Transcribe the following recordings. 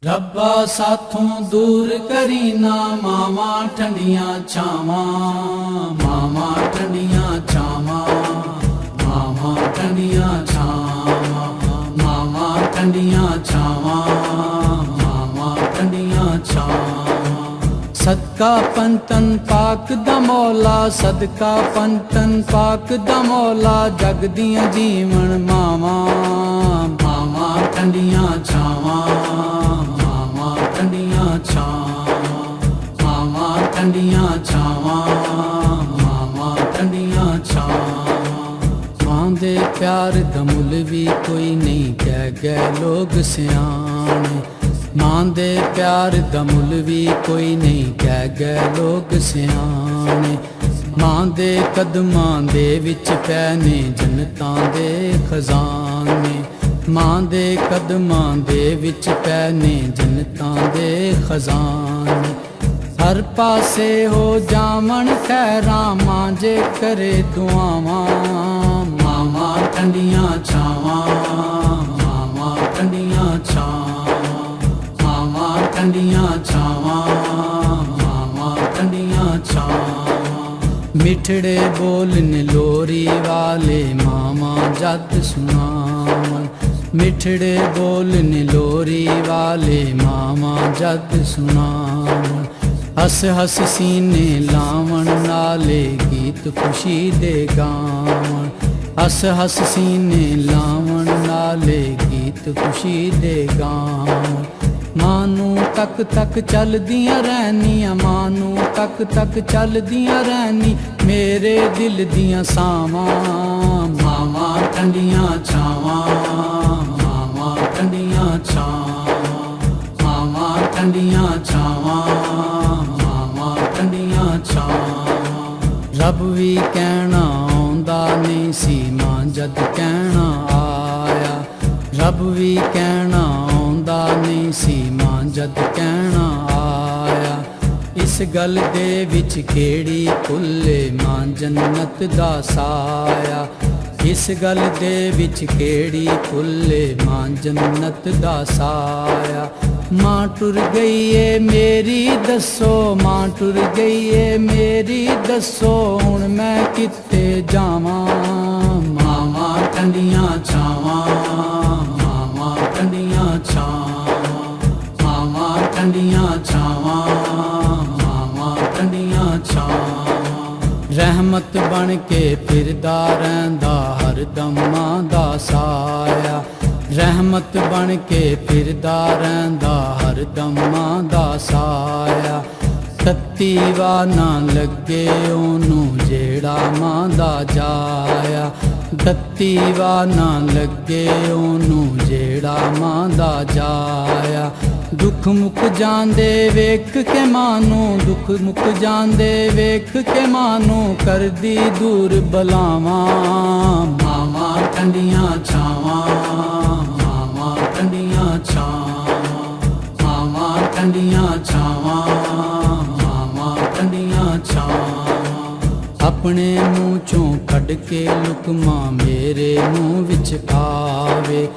ਰੱਬਾ ਸਾਥੋਂ ਦੂਰ ਕਰੀ ਨਾ ਮਾਵਾਂ ਠੰਡੀਆਂ ਛਾਵਾਂ, ਮਾਵਾਂ ਠੰਡੀਆਂ ਛਾਵਾਂ, ਮਾਵਾਂ ਠੰਡੀਆਂ ਛਾਵਾਂ, ਮਾਵਾਂ ਠੰਡੀਆਂ ਛਾਵਾਂ, ਮਾਵਾਂ ਠੰਡੀਆਂ ਛਾਵਾਂ। ਸਦਕਾ ਪੰਤਨ ਪਾਕ ਦਾ ਮੌਲਾ, ਸਦਕਾ ਪੰਤਨ ਪਾਕ ਦਾ ਮੌਲਾ, ਜਗ ਦੀਆਂ ਜੀਵਨ ਮਾਵਾਂ, ਮਾਵਾਂ ਠੰਡੀਆਂ ਛਾਵਾਂ, ਮਾਵਾਂ ਠੰਡੀਆਂ ਛਾਵਾਂ, ਮਾਵਾਂ ਠੰਡੀਆਂ ਛਾਵਾਂ, ਮਾਵਾਂ ਠੰਡੀਆਂ ਛਾਵਾਂ। ਮਾਂ ਦੇ ਪਿਆਰ ਦਾ ਮੁੱਲ ਵੀ ਕੋਈ ਨਹੀਂ, ਕਹਿ ਗਏ ਲੋਕ ਸਿਆਣੇ। ਮਾਂ ਦੇ ਪਿਆਰ ਦਾ ਮੁੱਲ ਵੀ ਕੋਈ ਨਹੀਂ, ਕਹਿ ਗਏ ਲੋਕ ਸਿਆਣੇ। ਮਾਂ ਦੇ ਕਦਮਾਂ ਦੇ ਵਿੱਚ ਪੈ ਨੇ ਜੰਨਤਾਂ ਦੇ ਖਜ਼ਾਨੇ, ਮਾਂ ਦੇ ਕਦਮਾਂ ਦੇ ਵਿੱਚ ਪੈ ਨੇ ਜੰਨਤਾਂ ਦੇ ਖਜ਼ਾਨੇ। ਹਰ ਪਾਸੇ ਹੋ ਜਾਵਣ ਖੈਰਾਂ, ਮਾਂ ਜੇ ਕਰੇ ਦੁਆਵਾਂ, ਮਾਵਾਂ ਠੰਡੀਆਂ ਛਾਵਾਂ, ਮਾਵਾਂ ਠੰਡੀਆਂ ਛਾਵਾਂ, ਮਾਵਾਂ ਠੰਡੀਆਂ ਛਾਵਾਂ, ਮਾਵਾਂ ਠੰਡੀਆਂ ਛਾਵਾਂ। ਮਿੱਠੜੇ ਬੋਲਨ ਲੋਰੀ ਵਾਲੇ ਮਾਵਾਂ ਜਦ ਸੁਣਾਵਣ, ਮਿੱਠੜੇ ਬੋਲਨ ਲੋਰੀ ਵਾਲੇ ਮਾਵਾਂ ਜਦ ਸੁਣਾਵਣ। ਹੱਸ ਹੱਸ ਸੀਨੇ ਲਾਵਣ ਨਾਲੇ ਗੀਤ ਖੁਸ਼ੀ ਦੇ ਗਾਵਣ, ਹੱਸ ਹੱਸ ਸੀਨੇ ਲਾਵਣ ਨਾਲੇ ਗੀਤ ਖੁਸ਼ੀ ਦੇ ਗਾਵਣ। ਮਾਂ ਨੂੰ ਤੱਕ ਤੱਕ ਚੱਲਦੀਆਂ ਰਹਿਨੀਆਂ, ਮਾਂ ਨੂੰ ਤੱਕ ਤੱਕ ਚੱਲਦੀਆਂ ਰਹਿਨੀ, ਮੇਰੇ ਦਿਲ ਦੀਆਂ ਸਾਵਾਂ, ਮਾਵਾਂ ਠੰਡੀਆਂ ਛਾਵਾਂ, ਮਾਵਾਂ ਠੰਡੀਆਂ ਛਾਵਾਂ, ਮਾਵਾਂ ਠੰਡੀਆਂ ਛਾਵਾਂ, ਮਾਵਾਂ ਠੰਡੀਆਂ ਛਾਵਾਂ। ਰੱਬ ਵੀ ਕਹਿਣਾ ਆਉਂਦਾ ਨਹੀਂ ਸੀ ਮਾਂ ਜਦ ਕਹਿਣਾ ਆਇਆ, ਰੱਬ ਵੀ ਕਹਿਣਾ ਆਉਂਦਾ ਨਹੀਂ ਸੀ ਮਾਂ ਜਦ ਕਹਿਣਾ ਆਇਆ। ਇਸ ਗੱਲ ਦੇ ਵਿੱਚ ਕਿਹੜੀ ਭੁੱਲੇ ਮਾਂ ਜੰਨਤ ਦਾ ਸਾਇਆ, ਇਸ ਗੱਲ ਦੇ ਵਿੱਚ ਕਿਹੜੀ ਭੁੱਲੇ ਮਾਂ ਜੰਨਤ ਦਾ ਸਾਇਆ। ਮਾਂ ਟੁਰ ਗਈ ਏ ਮੇਰੀ ਦੱਸੋ, ਮਾਂ ਟੁਰ ਗਈ ਏ ਮੇਰੀ ਦੱਸੋ, ਹੁਣ ਮੈਂ ਕਿੱਥੇ ਜਾਵਾਂ। ਮਾਵਾਂ ਠੰਡੀਆਂ ਛਾਵਾਂ, ਮਾਵਾਂ ਠੰਡੀਆਂ ਛਾਵਾਂ, ਮਾਵਾਂ ਠੰਡੀਆਂ ਛਾਵਾਂ, ਮਾਵਾਂ ਠੰਡੀਆਂ ਛਾਵਾਂ। ਰਹਿਮਤ ਬਣ ਕੇ ਫਿਰਦਾ ਰਹਿੰਦਾ ਹਰਦਮ ਮਾਂ ਦਾ ਸਾਇਆ, ਰਹਿਮਤ ਬਣ ਕੇ ਫਿਰਦਾ ਰਹਿੰਦਾ ਹਰਦਮ ਮਾਂ ਦਾ ਸਾਇਆ। ਤੱਤੀ ਵਾ ਨਾ ਲੱਗੇ ਉਹਨੂੰ ਜਿਹੜਾ ਮਾਂ ਦਾ ਜਾਇਆ, ਤੱਤੀ ਵਾ ਨਾ ਲੱਗੇ ਉਹਨੂੰ ਜਿਹੜਾ ਮਾਂ ਦਾ ਜਾਇਆ। ਦੁੱਖ ਮੁੱਕ ਜਾਂਦੇ ਵੇਖ ਕੇ ਮਾਂ ਨੂੰ, ਦੁੱਖ ਮੁੱਕ ਜਾਂਦੇ ਵੇਖ ਕੇ ਮਾਂ ਨੂੰ, ਕਰਦੀ ਦੂਰ ਬਲਾਵਾਂ। ਮਾਵਾਂ ਠੰਡੀਆਂ ਛਾਵਾਂ, ਮਾਵਾਂ ਠੰਡੀਆਂ ਛਾਵਾਂ, ਮਾਵਾਂ ਠੰਡੀਆਂ ਛਾਵਾਂ, ਮਾਵਾਂ ਠੰਡੀਆਂ ਛਾਵਾਂ। ਆਪਣੇ ਮੂੰਹ ਚੋਂ ਕੱਢ ਕੇ ਲੁਕਮਾ ਮੇਰੇ ਮੂੰਹ ਵਿੱਚ ਆਵੇ,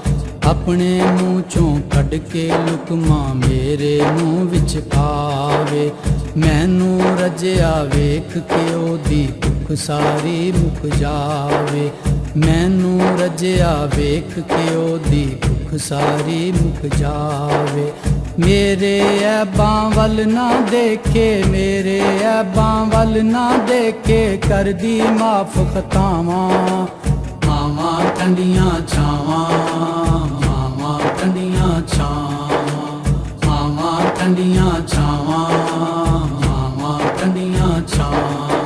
ਆਪਣੇ ਮੂੰਹ ਚੋਂ ਕੱਢ ਕੇ ਲੁਕਮਾ ਮੇਰੇ ਮੂੰਹ ਵਿੱਚ ਆਵੇ। ਮੈਨੂੰ ਰਜਿਆ ਵੇਖ ਕੇ ਉਹਦੀ ਭੁੱਖ ਸਾਰੀ ਮੁੱਕ ਜਾਵੇ, ਮੈਨੂੰ ਰਜਿਆ ਵੇਖ ਕੇ ਉਹਦੀ ਭੁੱਖ ਸਾਰੀ ਮੁੱਕ ਜਾਵੇ। ਮੇਰੇ ਐਬਾਂ ਵੱਲ ਨਾ ਦੇਖੇ, ਮੇਰੇ ਐਬਾਂ ਵੱਲ ਨਾ ਦੇਖੇ, ਕਰਦੀ ਮਾਫ ਖਤਾਵਾਂ। ਮਾਵਾਂ ਠੰਡੀਆਂ ਛਾਵਾਂ, ਮਾਵਾਂ ਠੰਡੀਆਂ ਛਾਵਾਂ, ਮਾਵਾਂ ਠੰਡੀਆਂ ਛਾਵਾਂ, ਮਾਵਾਂ ਠੰਡੀਆਂ ਛਾਵਾਂ।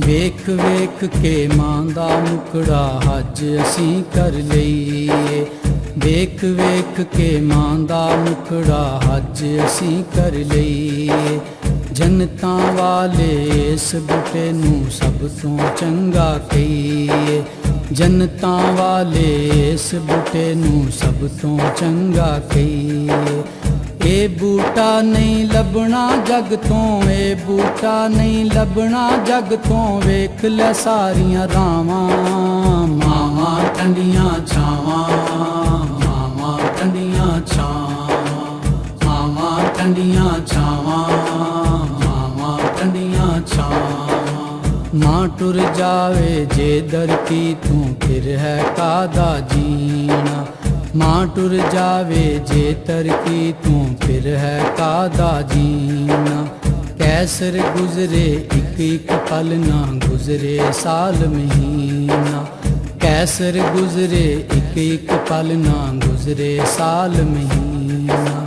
ਵੇਖ ਵੇਖ ਕੇ ਮਾਂ ਦਾ ਮੁਕੜਾ ਹੱਜ ਅਸੀਂ ਕਰ ਲਈਏ, ਵੇਖ ਵੇਖ ਕੇ ਮਾਂ ਦਾ ਮੁਕੜਾ ਹੱਜ ਅਸੀਂ ਕਰ ਲਈਏ। ਜੰਨਤਾਂ ਵਾਲੇ ਇਸ ਬੂਟੇ ਨੂੰ ਸਭ ਤੋਂ ਚੰਗਾ ਕਹੀਏ, ਜੰਨਤਾਂ ਵਾਲੇ ਇਸ ਬੂਟੇ ਨੂੰ ਸਭ ਤੋਂ ਚੰਗਾ ਕਹੀਏ। ਇਹ ਬੂਟਾ ਨਹੀਂ ਲੱਭਣਾ ਜਗ ਤੋਂ, ਇਹ ਬੂਟਾ ਨਹੀਂ ਲੱਭਣਾ ਜਗ ਤੋਂ, ਵੇਖ ਲੈ ਸਾਰੀਆਂ ਰਾਵਾਂ। ਮਾਵਾਂ ਠੰਡੀਆਂ ਛਾਵਾਂ, ਮਾਵਾਂ ਠੰਡੀਆਂ ਛਾਵਾਂ, ਜਾਵੇ ਜੇ ਦਰ ਕੀ ਤੂੰ ਫਿਰ ਹੈ ਕਾਦਾ ਜੀਣਾ। ਮਾਂ ਟੁਰ ਜਾਵੇ ਜੇ ਦਰ ਕੀ ਤੂੰ ਫਿਰ ਹੈ ਕਾਦਾ ਜੀਣਾ। ਕੈਸਰ ਗੁਜ਼ਰੇ ਇੱਕ ਇੱਕ ਪਲ ਨਾ ਗੁਜ਼ਰੇ ਸਾਲ ਮਹੀਨਾ। ਕੈਸਰ ਗੁਜ਼ਰੇ ਇੱਕ ਇੱਕ ਪਲ ਨਾ ਗੁਜ਼ਰੇ ਸਾਲ ਮਹੀਨਾ।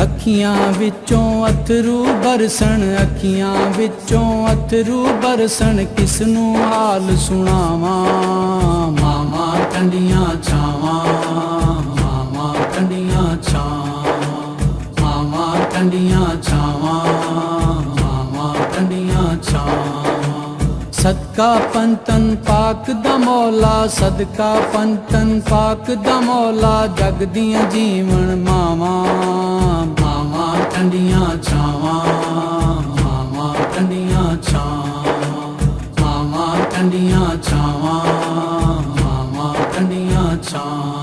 ਅੱਖੀਆਂ ਵਿੱਚੋਂ ਅਥਰੂ ਬਰਸਣ, ਅੱਖੀਆਂ ਵਿੱਚੋਂ ਅਥਰੂ ਬਰਸਣ, ਕਿਸ ਨੂੰ ਹਾਲ ਸੁਣਾਵਾਂ। ਮਾਵਾਂ ਠੰਡੀਆਂ ਛਾਵਾਂ, ਮਾਵਾਂ ਠੰਡੀਆਂ ਛਾਵਾਂ, ਮਾਵਾਂ ਠੰਡੀਆਂ ਛਾਵਾਂ, ਮਾਵਾਂ ਠੰਡੀਆਂ ਛਾਵਾਂ। ਸਦਕਾ ਪੰਤਨ ਪਾਕ ਦਾ ਮੌਲਾ, ਸਦਕਾ ਪੰਤਨ ਪਾਕ ਦਾ ਮੌਲਾ, ਜਗ ਦੀਆਂ ਜੀਵਨ ਮਾਵਾਂ। ਮਾਵਾਂ ਠੰਡੀਆਂ ਛਾਵਾਂ, ਮਾਵਾਂ ਠੰਡੀਆਂ ਛਾਵਾਂ, ਮਾਵਾਂ ਠੰਡੀਆਂ ਛਾਵਾਂ, ਮਾਵਾਂ ਠੰਡੀਆਂ ਛਾਵਾਂ।